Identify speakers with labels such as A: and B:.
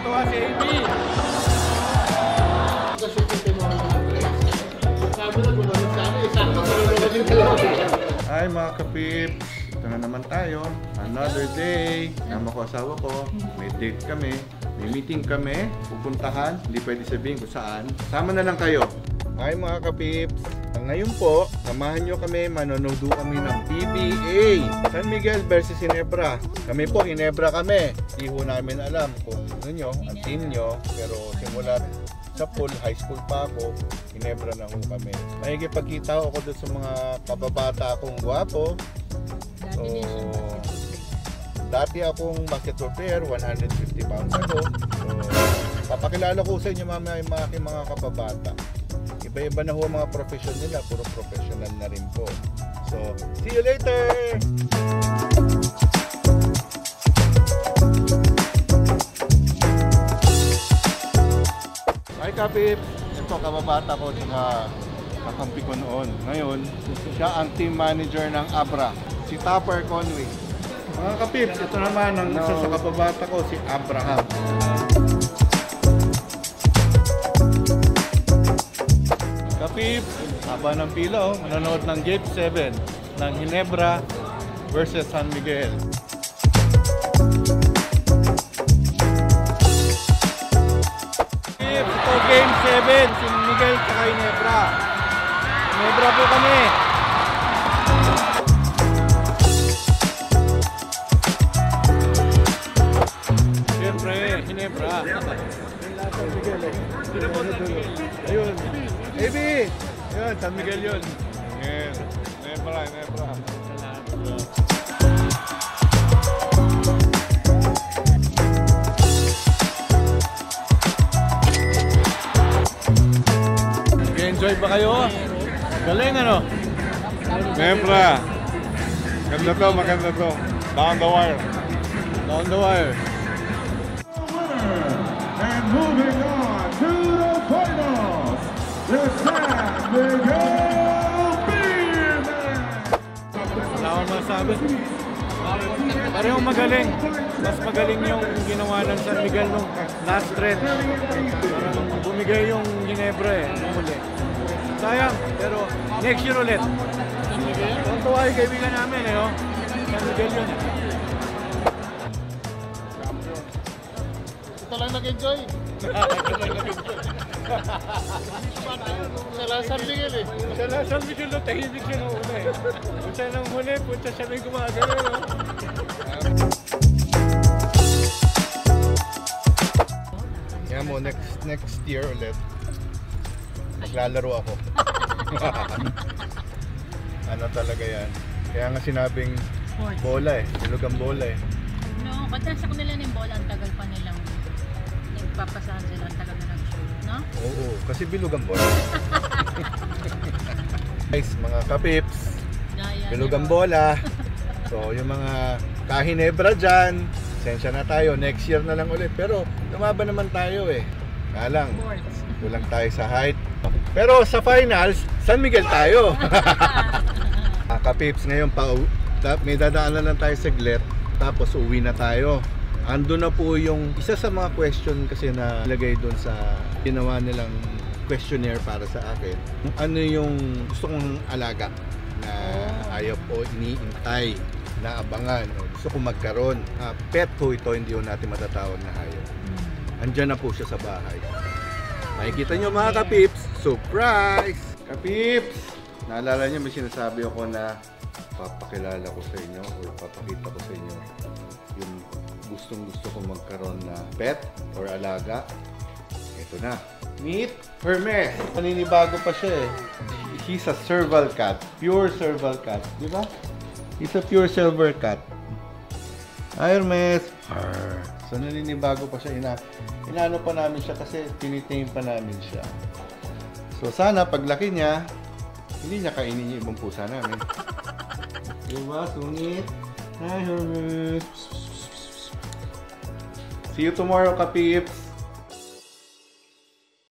A: Tuwa si AB. Hi mga kapips. Ito na naman tayo. Another day. Nama ko asawa ko. May date kami. May meeting kami. Pupuntahan. Hindi pwede sabihin kung saan. Sama na lang kayo. Hi mga kapips. Ngayon po, samahan nyo kami. Manonood kami ng PBA. San Miguel versus Ginebra. Kami po, Ginebra kami. Hindi ho namin alam kung ano nyo, ang team nyo. Pero simula sa pool, high school pa ako, Ginebra na ho kami. Makikipagkita ako doon sa mga kababata akong gwapo. So, dati akong basketball player, 150 pounds ako. So, papakilala ko sa inyo mamaya yung mga kababata. Iba-iba na ho ang mga profession nila, puro professional na rin po. So, see you later! Hi Kapips! Ito kababata ko at kakampi ko noon. Ngayon, siya ang team manager ng Abra, si Topper Conway. Mga Kapips, ito naman ang isa sa kababata ko, si Abraham. Kapips, haba ng pila, manonood ng Game 7 ng Ginebra versus San Miguel. Ito Game 7, San Miguel at Ginebra. Ginebra po kami. Siyempre, Ginebra. San Miguel eh. Ayun. AB! Yun, San Miguel yun. Yan. Ginebra. Enjoy ba kayo? Galing ano? Ginebra. Maganda to. Down the wire.
B: And moving on to the finals, the San Miguel Beermen.
A: Wala akong masabi. Parehong magaling. Mas magaling yung ginawa ng San Miguel nung last thread. Bumigay yung Ginebra eh, nung muli. Sayang, pero next year ulit. Tuwa yung kaibigan namin eh, oh. San Miguel yun.
C: Ito lang nag-enjoy. Sa San Miguel eh.
A: Sa San Miguel no, tahimik siya nung una eh. Punta nang huli, punta siya may gumagano, no?
C: Yan mo, next year ulit, maglalaro ako. Ano talaga yan? Kaya nga sinabing bola eh, bilog ang bola eh.
D: No, kasi sa kanila ng bola, ang tagal pa nilang nagpapasahan sila, ang tagal na nag-show, no?
C: Oo, kasi bilog ang bola. Guys, mga kapips, bilog ang bola. So, yung mga kahinebra dyan, sensya na tayo, next year na lang ulit. Pero, lumaban naman tayo eh. Kalang, kulang tayo sa height. Pero sa finals, San Miguel tayo. Mga kapips, ngayon may dadaanan lang tayo saglit. Tapos uwi na tayo. Ando na po yung isa sa mga question kasi na ilagay doon sa ginawa nilang questionnaire para sa akin. Ano yung gusto kong alaga na ayaw po iniintay, na abangan, o gusto kong magkaroon. Pet po ito, hindi po natin matatawag na hayop. Andyan na po siya sa bahay. Makikita nyo mga kapips, surprise! Kapips! Naalala nyo, may sinasabi ako na papakilala ko sa inyo o papakita ko sa inyo yung gustong-gusto kong magkaroon na pet or alaga. Ito na. Meet Hermes. Paninibago pa siya eh. He's a serval cat. Pure serval cat. Di ba? He's a pure silver cat. Hi Hermes. Arr. So naninibago pa siya. Inaano pa namin siya kasi tinitingin pa namin siya. So sana paglaki niya, hindi niya kainin yung ibang pusa namin. Diba? Sungit. Hi Hermes. See you tomorrow, kapips.